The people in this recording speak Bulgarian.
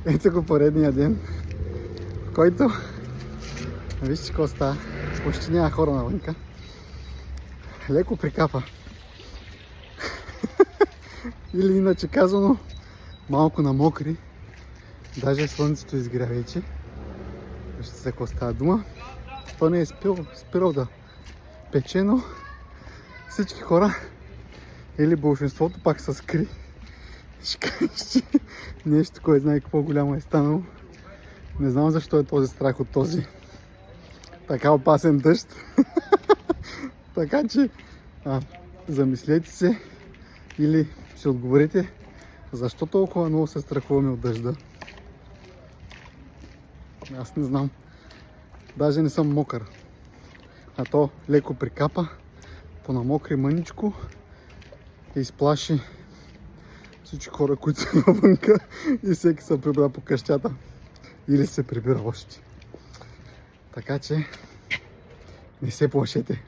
Ето го поредния ден, в който вижте какво става. Почти няма хора навънка. Леко прикапа. Или иначе казано, малко намокри. Даже слънцето изгря вече. Вижте за какво става дума. То не е спирал да пече, но всички хора или большинството пак са скри. Ще кажа, че нещо, кой знае какво голямо е станало. Не знам защо е този страх от този така опасен дъжд. Така че замислете се или си отговорите защо толкова много се страхуваме от дъжда. Аз не знам. Даже не съм мокър. А то леко прикапа, понамокри мъничко и изплаши всички хора, които са навънка и всеки се прибра по къщата. Или се прибира още. Така че не се плашете.